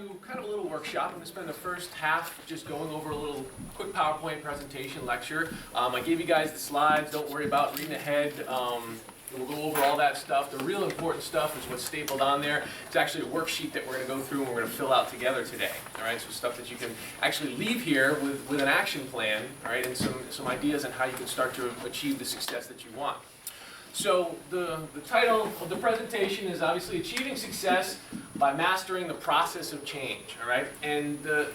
do kind of a little workshop. I'm going to spend the first half just going over a little quick PowerPoint presentation lecture. I gave you guys the slides. Don't worry about reading ahead. We'll go over all that stuff. The real important stuff is what's stapled on there. It's actually a worksheet that we're going to go through and we're going to fill out together today. All right, so stuff that you can actually leave here with an action plan, all right, and some ideas on how you can start to achieve the success that you want. So the title of the presentation is obviously Achieving Success by Mastering the Process of Change, all right? And the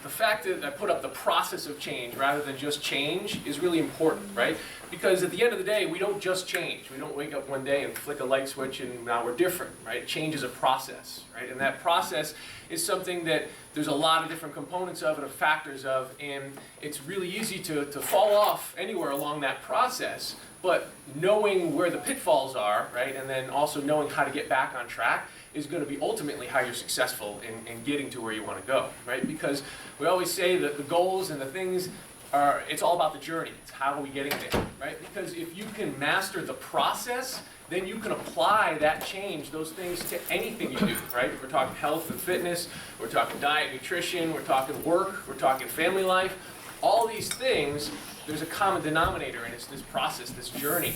fact that I put up the process of change rather than just change is really important, right? Because at the end of the day, we don't just change. We don't wake up one day and flick a light switch and now we're different, right? Change is a process, right? And that process is something that there's a lot of different components of and factors of, and it's really easy to fall off anywhere along that process. But knowing where the pitfalls are, right, and then also knowing how to get back on track is going to be ultimately how you're successful in getting to where you want to go, right? Because we always say that the goals and the things are, it's all about the journey. It's how are we getting there, right? Because if you can master the process, then you can apply that change, those things, to anything you do, right? If we're talking health and fitness, we're talking diet, nutrition, we're talking work, we're talking family life, all these things, there's a common denominator, and it's this process, this journey.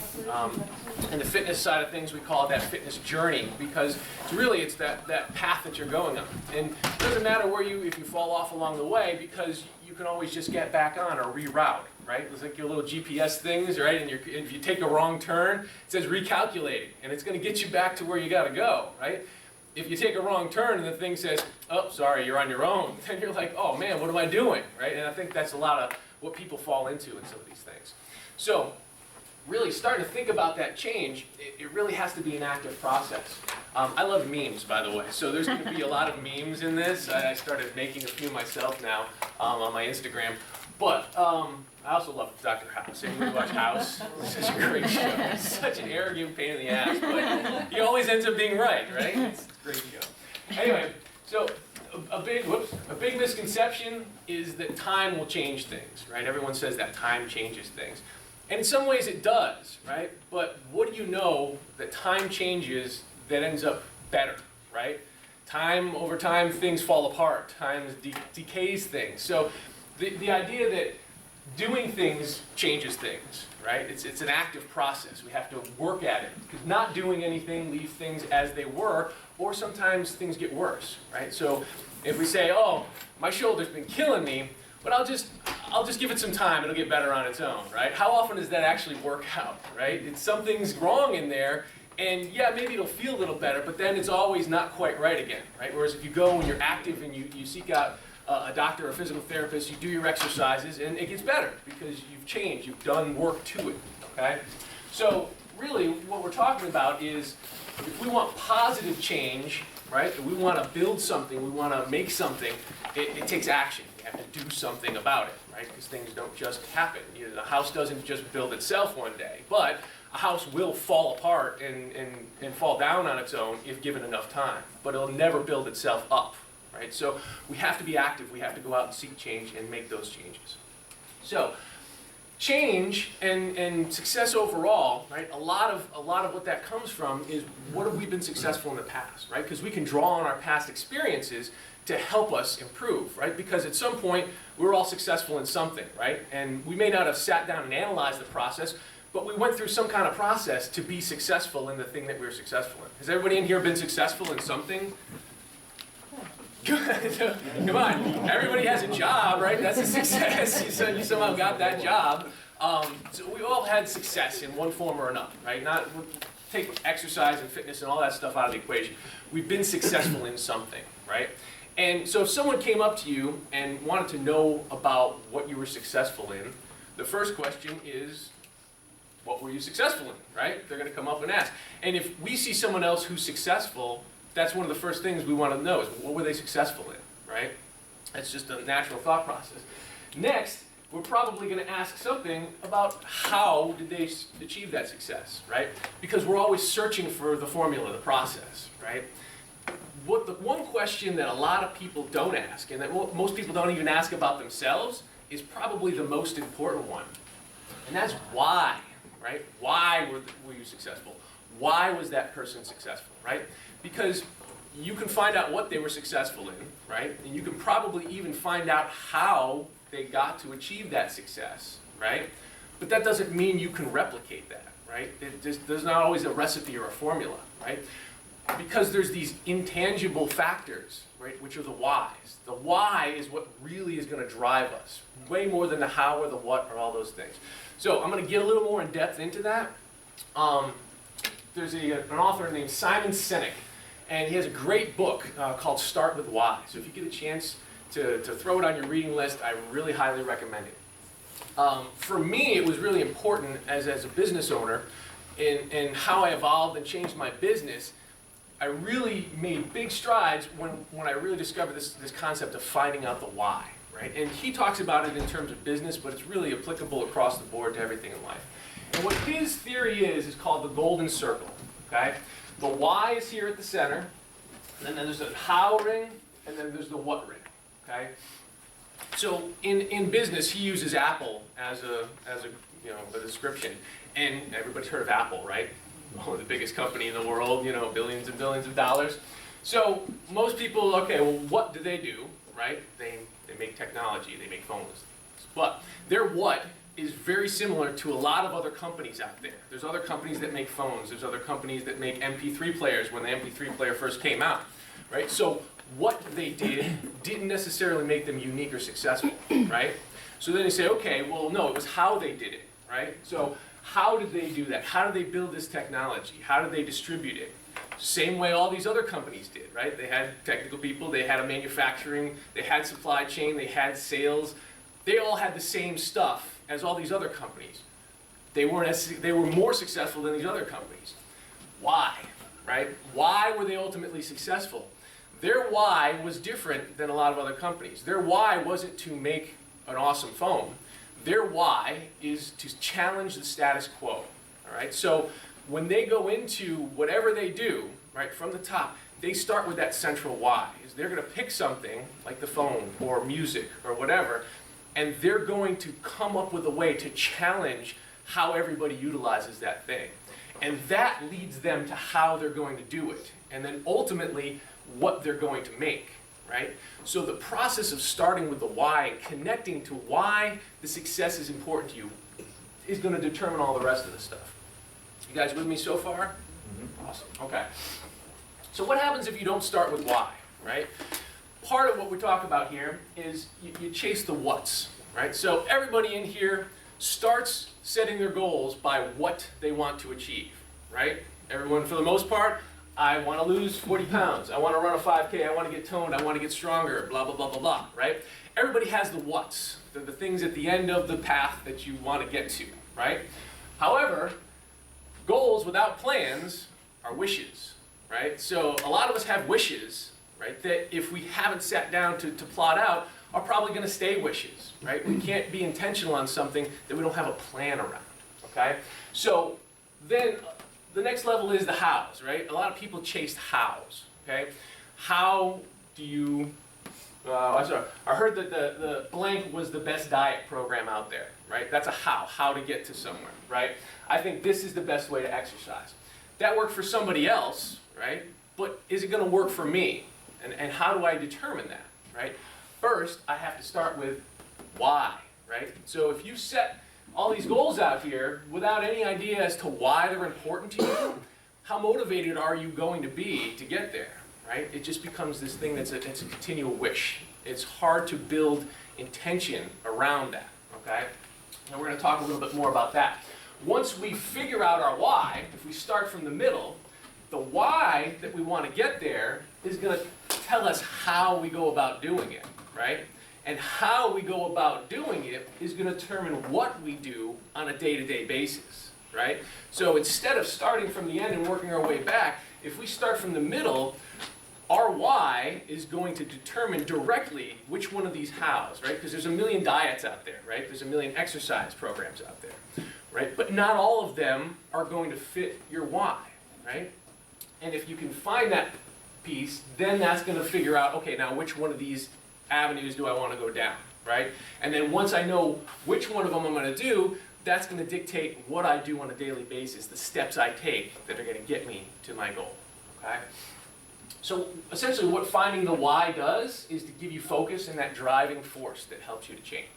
And the fitness side of things, we call it that fitness journey, because it's that path that you're going on. And it doesn't matter if you fall off along the way, because you can always just get back on or reroute, right? It's like your little GPS things, right? And if you take a wrong turn, it says recalculating, and it's going to get you back to where you got to go, right? If you take a wrong turn and the thing says, oh, sorry, you're on your own, then you're like, oh man, what am I doing, right? And I think that's a lot of what people fall into in some of these things. So really starting to think about that change, it really has to be an active process. I love memes, by the way, so there's going to be a lot of memes in this. I started making a few myself now on my Instagram. But I also love Dr. House. Anybody watch House? It's such a great show. It's such an arrogant pain in the ass, but he always ends up being right? It's a great show. Anyway, so a big misconception is that time will change things, right? Everyone says that time changes things. And in some ways it does, right? But what do you know that time changes that ends up better, right? Over time, things fall apart. Time decays things. So the idea that doing things changes things, right? It's an active process. We have to work at it. Because not doing anything leaves things as they were, or sometimes things get worse, right? So if we say, oh, my shoulder's been killing me, but I'll just give it some time, it'll get better on its own, right? How often does that actually work out, right? Something's wrong in there, and yeah, maybe it'll feel a little better, but then it's always not quite right again, right? Whereas if you go and you're active and you seek out a doctor or a physical therapist, you do your exercises, and it gets better because you've changed, you've done work to it, okay? So really what we're talking about is if we want positive change, right, if we want to build something, we want to make something, it takes action. We have to do something about it, right, because things don't just happen. The house doesn't just build itself one day, but a house will fall apart and fall down on its own if given enough time, but it'll never build itself up. Right? So we have to be active. We have to go out and seek change and make those changes. So change and success overall, right? A lot of what that comes from is what have we been successful in the past, right? Because we can draw on our past experiences to help us improve, right? Because at some point we were all successful in something, right? And we may not have sat down and analyzed the process, but we went through some kind of process to be successful in the thing that we were successful in. Has everybody in here been successful in something? Good. Come on, everybody has a job, right? That's a success. You somehow got that job. So we all had success in one form or another, right? Not take exercise and fitness and all that stuff out of the equation. We've been successful in something, right? And so if someone came up to you and wanted to know about what you were successful in, the first question is, what were you successful in, right? They're going to come up and ask. And if we see someone else who's successful, that's one of the first things we want to know is what were they successful in, right? That's just a natural thought process. Next, we're probably going to ask something about how did they achieve that success, right? Because we're always searching for the formula, the process, right? The one question that a lot of people don't ask, and that most people don't even ask about themselves, is probably the most important one. And that's why, right? Why were you successful? Why was that person successful, right? Because you can find out what they were successful in, right? And you can probably even find out how they got to achieve that success, right? But that doesn't mean you can replicate that, right? There's not always a recipe or a formula, right? Because there's these intangible factors, right, which are the whys. The why is what really is going to drive us, way more than the how or the what or all those things. So I'm going to get a little more in depth into that. There's an author named Simon Senik, and he has a great book called Start With Why. So if you get a chance to throw it on your reading list, I really highly recommend it. For me, it was really important as a business owner in how I evolved and changed my business. I really made big strides when I really discovered this concept of finding out the why, right? And he talks about it in terms of business, but it's really applicable across the board to everything in life. And what his theory is called the golden circle, okay? The why is here at the center, and then there's a how ring, and then there's the what ring, okay? So in business, he uses Apple as a description, and everybody's heard of Apple, right? One of the biggest company in the world, billions and billions of dollars. So most people, okay, well, what do they do, right? They make technology, they make phones. But their what is very similar to a lot of other companies out there. There's other companies that make phones, there's other companies that make MP3 players when the MP3 player first came out, right? So what they didn't necessarily make them unique or successful, right? So then they say, okay, well, no, it was how they did it, right? So how did they do that? How did they build this technology? How did they distribute it? Same way all these other companies did, right? They had technical people, they had a manufacturing, they had supply chain, they had sales. They all had the same stuff as all these other companies. They were more successful than these other companies. Why, right? Why were they ultimately successful? Their why was different than a lot of other companies. Their why wasn't to make an awesome phone. Their why is to challenge the status quo, all right? So when they go into whatever they do, right, from the top, they start with that central why. Is they're going to pick something like the phone or music or whatever, and they're going to come up with a way to challenge how everybody utilizes that thing. And that leads them to how they're going to do it, and then ultimately what they're going to make. Right? So the process of starting with the why and connecting to why the success is important to you is going to determine all the rest of the stuff. You guys with me so far? Mm-hmm. Awesome. Okay. So what happens if you don't start with why, right? Part of what we talk about here is you chase the what's, right? So everybody in here starts setting their goals by what they want to achieve, right? Everyone, for the most part, I want to lose 40 pounds, I want to run a 5K, I want to get toned, I want to get stronger, blah, blah, blah, blah, blah, right? Everybody has the what's, the things at the end of the path that you want to get to, right? However, goals without plans are wishes, right? So a lot of us have wishes, right, that if we haven't sat down to plot out, are probably going to stay wishes, right? We can't be intentional on something that we don't have a plan around, okay? So then the next level is the hows, right? A lot of people chase hows, okay? How do you, I heard that the blank was the best diet program out there, right? That's a how to get to somewhere, right? I think this is the best way to exercise. That worked for somebody else, right? But is it going to work for me? And how do I determine that, right? First, I have to start with why, right? So if you set all these goals out here without any idea as to why they're important to you, how motivated are you going to be to get there, right? It just becomes this thing it's a continual wish. It's hard to build intention around that, okay? And we're going to talk a little bit more about that. Once we figure out our why, if we start from the middle, the why that we want to get there is going to tell us how we go about doing it, right? And how we go about doing it is going to determine what we do on a day-to-day basis, right? So instead of starting from the end and working our way back, if we start from the middle, our why is going to determine directly which one of these hows, right? Because there's a million diets out there, right? There's a million exercise programs out there, right? But not all of them are going to fit your why, right? And if you can find that piece, then that's going to figure out, okay, now which one of these avenues do I want to go down, right? And then once I know which one of them I'm going to do, that's going to dictate what I do on a daily basis, the steps I take that are going to get me to my goal, okay? So essentially what finding the why does is to give you focus and that driving force that helps you to change,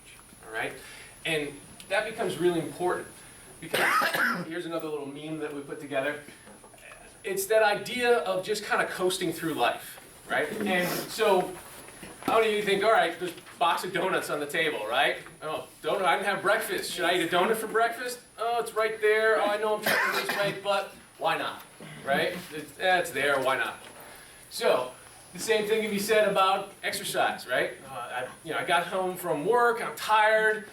all right? And that becomes really important because here's another little meme that we put together. It's that idea of just kind of coasting through life, right? And so how many of you think, all right, there's a box of donuts on the table, right? Oh, donut, I didn't have breakfast. Should I eat a donut for breakfast? Oh, it's right there. Oh, I know I'm trying to lose weight, but why not, right? It's there, why not? So, the same thing can be said about exercise, right? I got home from work, I'm tired.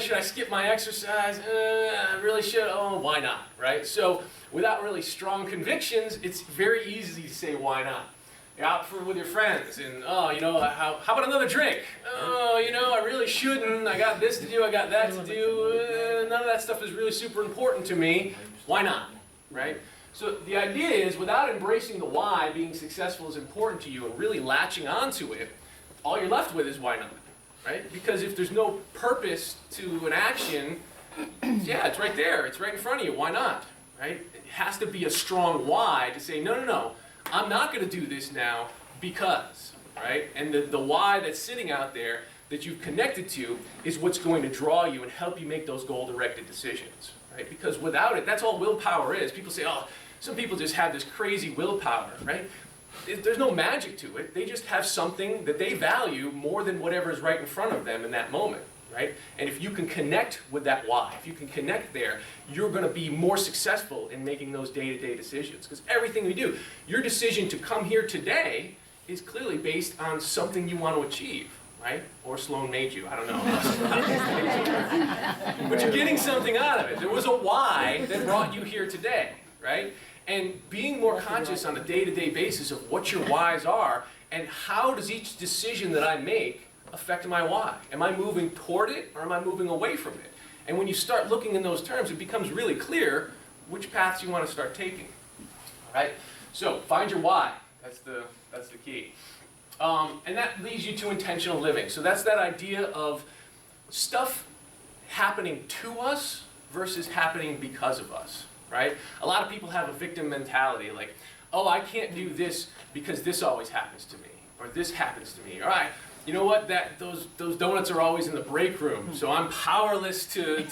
Should I skip my exercise? I really should. Oh, why not, right? So, without really strong convictions, it's very easy to say why not. You're out with your friends, and how about another drink? I really shouldn't. I got this to do, I got that to do. None of that stuff is really super important to me. Why not, right? So the idea is, without embracing the why, being successful is important to you and really latching onto it, all you're left with is why not, right? Because if there's no purpose to an action, yeah, it's right there, it's right in front of you, why not, right? It has to be a strong why to say, no, I'm not going to do this now because, right? And the why that's sitting out there that you've connected to is what's going to draw you and help you make those goal-directed decisions, right? Because without it, that's all willpower is. People say, oh, some people just have this crazy willpower, right? There's no magic to it. They just have something that they value more than whatever is right in front of them in that moment, right? And if you can connect with that why, if you can connect there, you're going to be more successful in making those day-to-day decisions. Because everything we do, your decision to come here today is clearly based on something you want to achieve, right? Or Sloan made you, I don't know. But you're getting something out of it. There was a why that brought you here today, right? And being more conscious on a day-to-day basis of what your whys are and how does each decision that I make affect my why? Am I moving toward it or am I moving away from it? And when you start looking in those terms, it becomes really clear which paths you want to start taking. All right? So find your why. That's the key. And that leads you to intentional living. So that's that idea of stuff happening to us versus happening because of us, right? A lot of people have a victim mentality, like, oh, I can't do this because this always happens to me, or this happens to me. All right, you know what? Those donuts are always in the break room, so I'm powerless to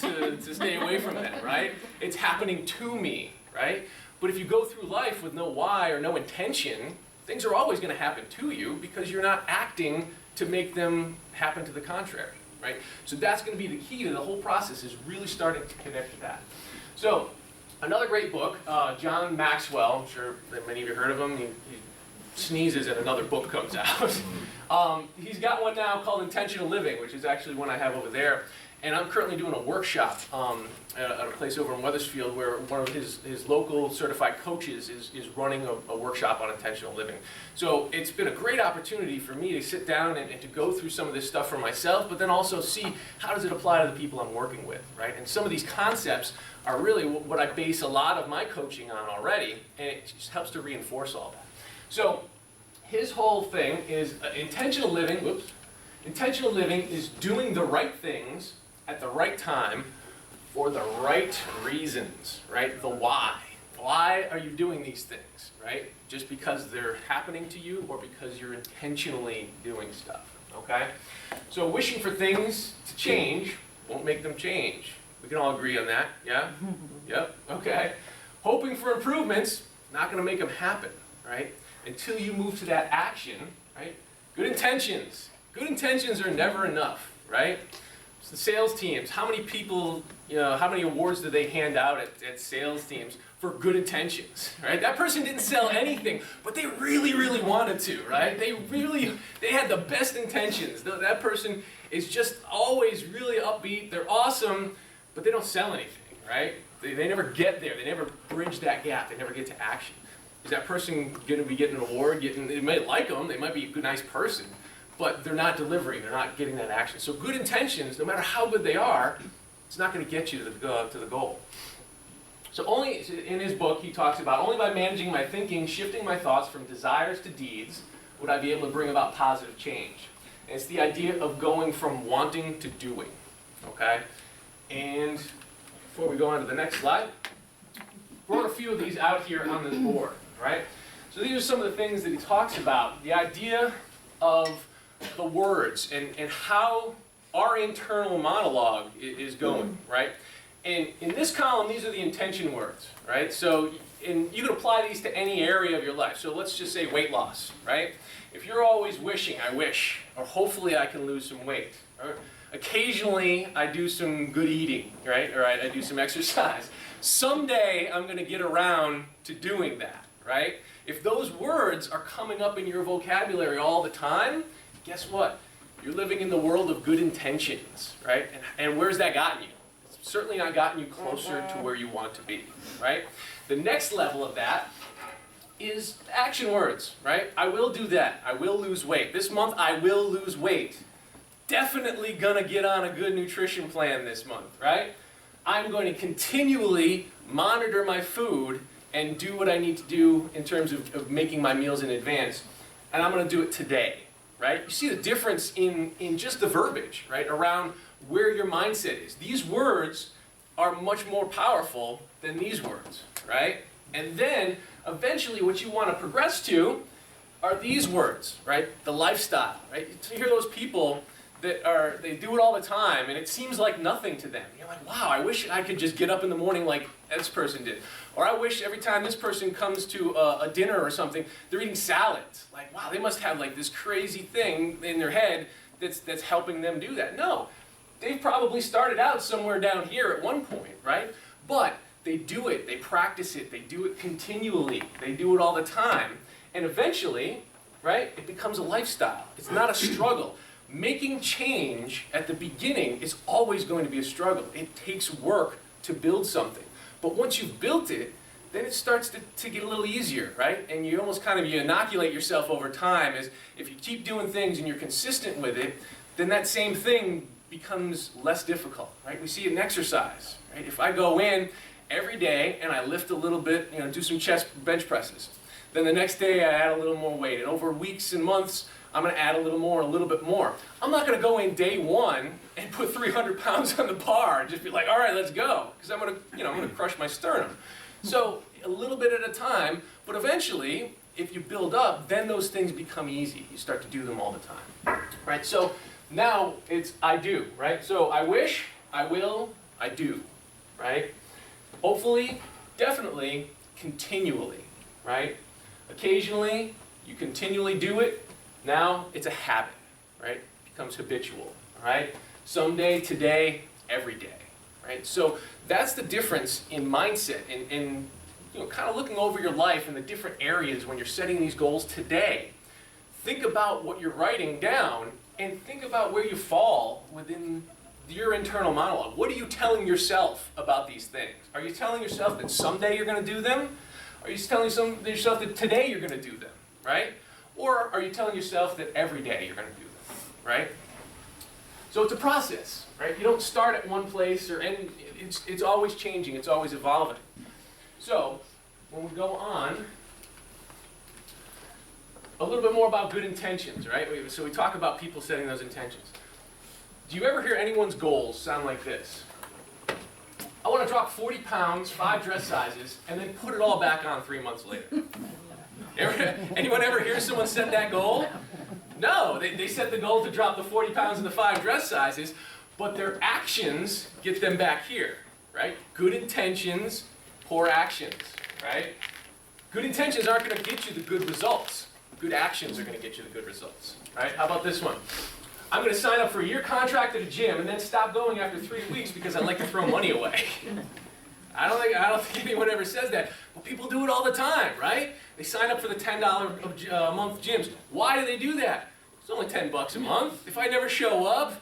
stay away from them, right? It's happening to me, right? But if you go through life with no why or no intention, things are always going to happen to you because you're not acting to make them happen to the contrary, right? So that's going to be the key to the whole process, is really starting to connect to that. So another great book, John Maxwell, I'm sure that many of you heard of him. He sneezes and another book comes out. He's got one now called Intentional Living, which is actually one I have over there. And I'm currently doing a workshop at a place over in Weathersfield where one of his local certified coaches is running a workshop on intentional living. So it's been a great opportunity for me to sit down and to go through some of this stuff for myself, but then also see how does it apply to the people I'm working with, right? And some of these concepts are really what I base a lot of my coaching on already, and it just helps to reinforce all that. So his whole thing is intentional living. Intentional living is doing the right things at the right time for the right reasons, right? The why. Why are you doing these things, right? Just because they're happening to you or because you're intentionally doing stuff, okay? So wishing for things to change won't make them change. We can all agree on that, yeah? Yep, okay. Hoping for improvements, not gonna make them happen, right? Until you move to that action, right? Good intentions. Good intentions are never enough, right? So the sales teams, how many people, how many awards do they hand out at sales teams for good intentions, right? That person didn't sell anything, but they really, really wanted to, right? They had the best intentions. That person is just always really upbeat, they're awesome, but they don't sell anything, right? They never get there, they never bridge that gap, they never get to action. Is that person going to be getting an award? They might like them, they might be a good, nice person, but they're not delivering, they're not getting that action. So good intentions, no matter how good they are, it's not going to get you to the goal. So only, in his book, he talks about, only by managing my thinking, shifting my thoughts from desires to deeds, would I be able to bring about positive change. And it's the idea of going from wanting to doing, okay? And before we go on to the next slide, I wrote a few of these out here on this board, right? So So these are some of the things that he talks about. The idea of the words and how our internal monologue is going, right? And in this column, these are the intention words, right? So, and you can apply these to any area of your life. So let's just say weight loss, right? If you're always wishing, I wish, or hopefully I can lose some weight, or occasionally I do some good eating, right? Or I do some exercise. Someday I'm going to get around to doing that, right? If those words are coming up in your vocabulary all the time, guess what? You're living in the world of good intentions, right? And where's that gotten you? It's certainly not gotten you closer to where you want to be, right? The next level of that is action words, right? I will do that. I will lose weight. This month I will lose weight. Definitely gonna get on a good nutrition plan this month, right? I'm going to continually monitor my food and do what I need to do in terms of making my meals in advance. And I'm going to do it today, right? You see the difference in just the verbiage, right, around where your mindset is. These words are much more powerful than these words, right? And then eventually what you want to progress to are these words, right? The lifestyle, right? You hear those people that they do it all the time, and it seems like nothing to them. You're like, wow, I wish I could just get up in the morning like this person did. Or I wish every time this person comes to a dinner or something, they're eating salads. Like, wow, they must have like this crazy thing in their head that's helping them do that. No, they've probably started out somewhere down here at one point, right? But they do it, they practice it, they do it continually, they do it all the time. And eventually, right, it becomes a lifestyle. It's not a struggle. Making change at the beginning is always going to be a struggle. It takes work to build something. But once you've built it, then it starts to get a little easier, right? And you almost kind of you inoculate yourself over time as if you keep doing things and you're consistent with it, then that same thing becomes less difficult, right? We see it in exercise, right? If I go in every day and I lift a little bit, do some chest bench presses, then the next day I add a little more weight. And over weeks and months, I'm going to add a little more, a little bit more. I'm not going to go in day one and put 300 pounds on the bar and just be like, all right, let's go, because I'm going to crush my sternum. So a little bit at a time, but eventually, if you build up, then those things become easy. You start to do them all the time, right? So now it's I do, right? So I wish, I will, I do, right? Hopefully, definitely, continually, right? Occasionally, you continually do it. Now it's a habit, right? It becomes habitual, right? Someday, today, every day, right? So that's the difference in mindset and kind of looking over your life in the different areas when you're setting these goals today. Think about what you're writing down and think about where you fall within your internal monologue. What are you telling yourself about these things? Are you telling yourself that someday you're going to do them? Are you telling yourself that today you're going to do them, right? Or are you telling yourself that every day you're going to do them, right? So it's a process, right? You don't start at one place, and it's always changing, it's always evolving. So when we go on, a little bit more about good intentions, right? So we talk about people setting those intentions. Do you ever hear anyone's goals sound like this? I want to drop 40 pounds, 5 dress sizes, and then put it all back on 3 months later. Anyone ever hear someone set that goal? No, they set the goal to drop the 40 pounds and the 5 dress sizes, but their actions get them back here, right? Good intentions, poor actions, right? Good intentions aren't going to get you the good results. Good actions are going to get you the good results, right? How about this one? I'm going to sign up for a year contract at a gym and then stop going after 3 weeks because I like to throw money away. I don't think anyone ever says that, but people do it all the time, right? They sign up for the $10 a month gyms. Why do they do that? It's only $10 a month. If I never show up,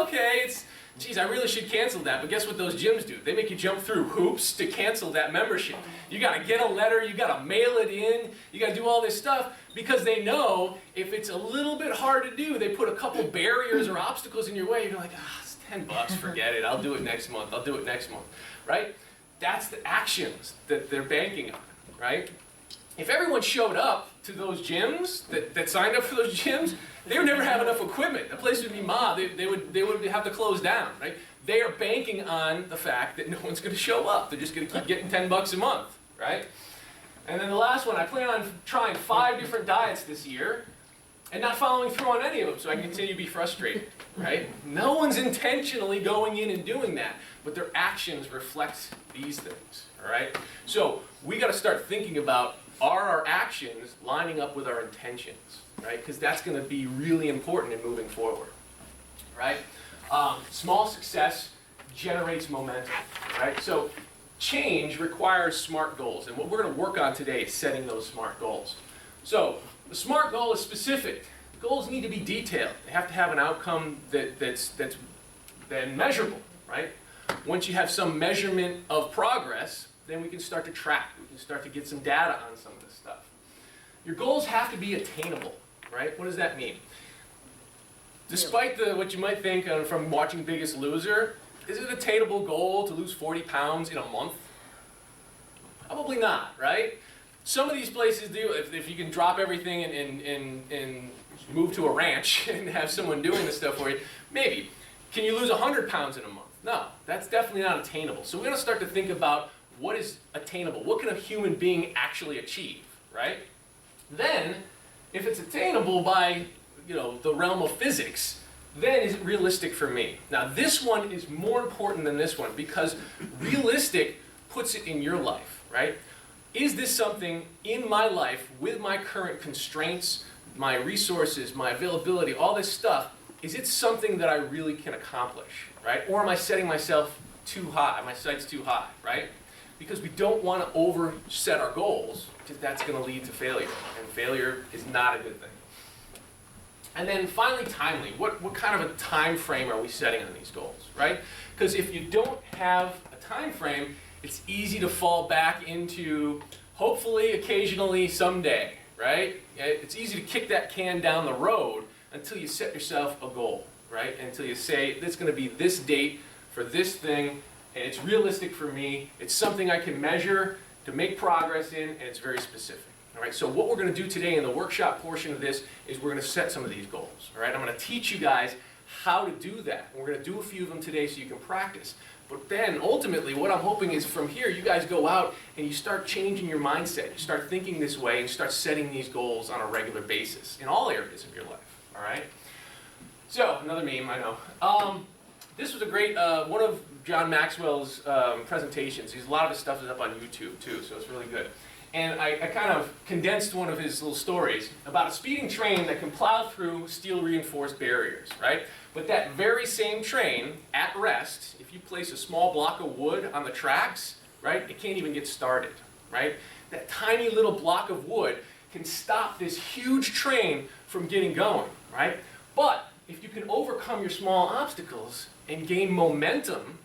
okay, geez, I really should cancel that. But guess what those gyms do? They make you jump through hoops to cancel that membership. You got to get a letter, you got to mail it in, you got to do all this stuff because they know if it's a little bit hard to do, they put a couple barriers or obstacles in your way. You're like, it's $10, forget it. I'll do it next month. I'll do it next month, right? That's the actions that they're banking on, right? If everyone showed up to those gyms, that signed up for those gyms, they would never have enough equipment. The place would be mobbed. They would have to close down, right? They are banking on the fact that no one's going to show up. They're just going to keep getting $10 a month, right? And then the last one, I plan on trying 5 different diets this year and not following through on any of them so I can continue to be frustrated, right? No one's intentionally going in and doing that, but their actions reflect these things, all right? So we got to start thinking about, are our actions lining up with our intentions, right? Because that's going to be really important in moving forward, right? Small success generates momentum, right? So change requires smart goals, and what we're going to work on today is setting those smart goals. So the SMART goal is specific. The goals need to be detailed. They have to have an outcome that's then measurable, right? Once you have some measurement of progress, then we can start to track. We can start to get some data on some of this stuff. Your goals have to be attainable, right? What does that mean? Despite what you might think from watching Biggest Loser, is it an attainable goal to lose 40 pounds in a month? Probably not, right? Some of these places do, if you can drop everything and move to a ranch and have someone doing this stuff for you, maybe. Can you lose 100 pounds in a month? No, that's definitely not attainable. So we're going to start to think about what is attainable. What can a human being actually achieve, right? Then, if it's attainable by, the realm of physics, then is it realistic for me? Now this one is more important than this one because realistic puts it in your life, right? Is this something in my life with my current constraints, my resources, my availability, all this stuff, is it something that I really can accomplish, right? Or am I setting myself too high, my sights too high, right? Because we don't want to overset our goals because that's going to lead to failure, and failure is not a good thing. And then finally, timely. What kind of a time frame are we setting on these goals, right? Because if you don't have a time frame, it's easy to fall back into hopefully, occasionally, someday, right? It's easy to kick that can down the road until you set yourself a goal, right? Until you say, it's going to be this date for this thing, and it's realistic for me, it's something I can measure to make progress in, and it's very specific. All right, so what we're going to do today in the workshop portion of this is we're going to set some of these goals. All right, I'm going to teach you guys how to do that. We're going to do a few of them today so you can practice. But then, ultimately, what I'm hoping is from here, you guys go out and you start changing your mindset. You start thinking this way and start setting these goals on a regular basis in all areas of your life. All right? So, another meme, I know. This was a great, one of John Maxwell's presentations. A lot of his stuff is up on YouTube, too, so it's really good. And I kind of condensed one of his little stories about a speeding train that can plow through steel-reinforced barriers, right? But that very same train, at rest, if you place a small block of wood on the tracks, right, it can't even get started, right? That tiny little block of wood can stop this huge train from getting going, right? But if you can overcome your small obstacles and gain momentum,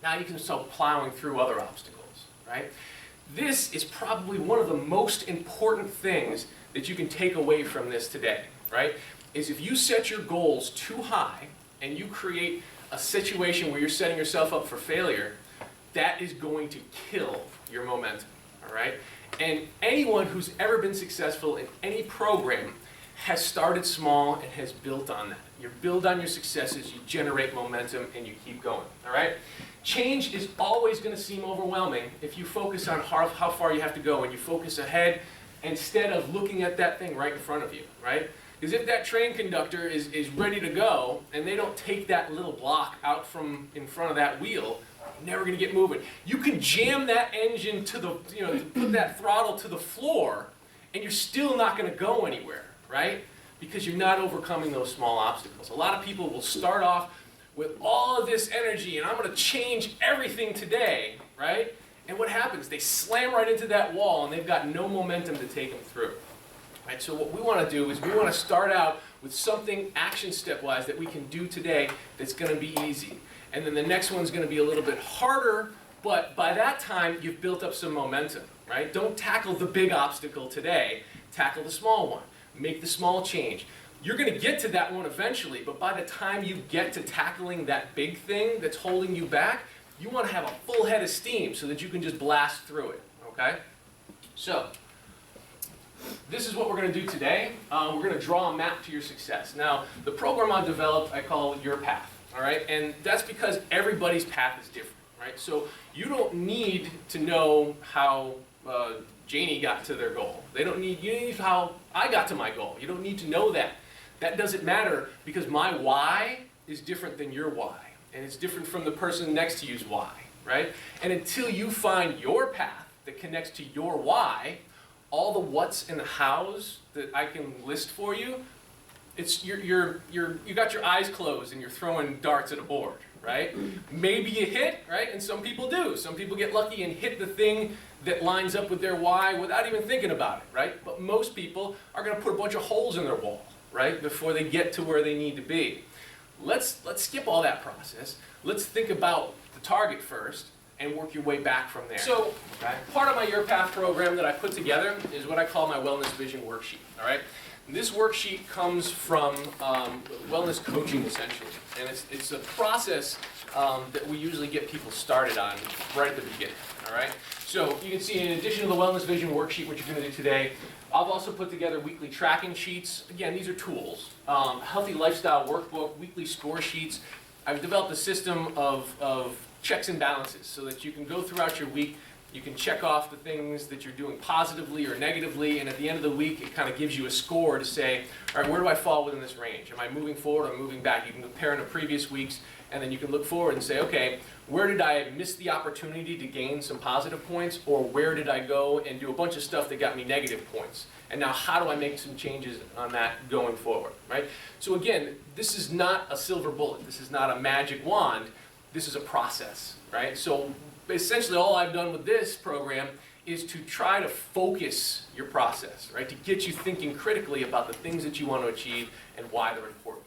now you can start plowing through other obstacles, right? This is probably one of the most important things that you can take away from this today, right? Is if you set your goals too high and you create a situation where you're setting yourself up for failure, that is going to kill your momentum, all right? And anyone who's ever been successful in any program has started small and has built on that. You build on your successes, you generate momentum, and you keep going, all right? Change is always going to seem overwhelming if you focus on how far you have to go and you focus ahead instead of looking at that thing right in front of you, right? Because if that train conductor is ready to go and they don't take that little block out from in front of that wheel, you're never going to get moving. You can jam that engine to the, put that throttle to the floor and you're still not going to go anywhere, right? Because you're not overcoming those small obstacles. A lot of people will start off with all of this energy, and I'm going to change everything today, right? And what happens? They slam right into that wall, and they've got no momentum to take them through. Right? So what we want to do is we want to start out with something action step-wise that we can do today that's going to be easy. And then the next one's going to be a little bit harder, but by that time, you've built up some momentum, right? Don't tackle the big obstacle today. Tackle the small one. Make the small change. You're going to get to that one eventually, but by the time you get to tackling that big thing that's holding you back, you want to have a full head of steam so that you can just blast through it, okay? So, this is what we're going to do today. We're going to draw a map to your success. Now, the program I developed, I call Your Path, all right? And that's because everybody's path is different, right? So, you don't need to know how Janie got to their goal. You don't need how I got to my goal. You don't need to know that. That doesn't matter because my why is different than your why. And it's different from the person next to you's why, right? And until you find your path that connects to your why, all the what's and the how's that I can list for you, it's you got your eyes closed and you're throwing darts at a board, right? Maybe you hit, right? And some people do. Some people get lucky and hit the thing that lines up with their why without even thinking about it, right? But most people are going to put a bunch of holes in their wall, right, before they get to where they need to be. Let's skip all that process. Let's think about the target first and work your way back from there. So, part of my Your Path program that I put together is what I call my Wellness Vision Worksheet, all right? This worksheet comes from wellness coaching, essentially, and it's a process that we usually get people started on right at the beginning, all right? So you can see in addition to the Wellness Vision Worksheet, which you're going to do today, I've also put together weekly tracking sheets. Again, these are tools. Healthy Lifestyle Workbook, weekly score sheets. I've developed a system of checks and balances so that you can go throughout your week. You can check off the things that you're doing positively or negatively, and at the end of the week, it kind of gives you a score to say, all right, where do I fall within this range? Am I moving forward or moving back? You can compare in the previous weeks, and then you can look forward and say, okay, where did I miss the opportunity to gain some positive points, or where did I go and do a bunch of stuff that got me negative points? And now how do I make some changes on that going forward, right? So again, this is not a silver bullet. This is not a magic wand. This is a process, right? So essentially all I've done with this program is to try to focus your process, right? To get you thinking critically about the things that you want to achieve and why they're important.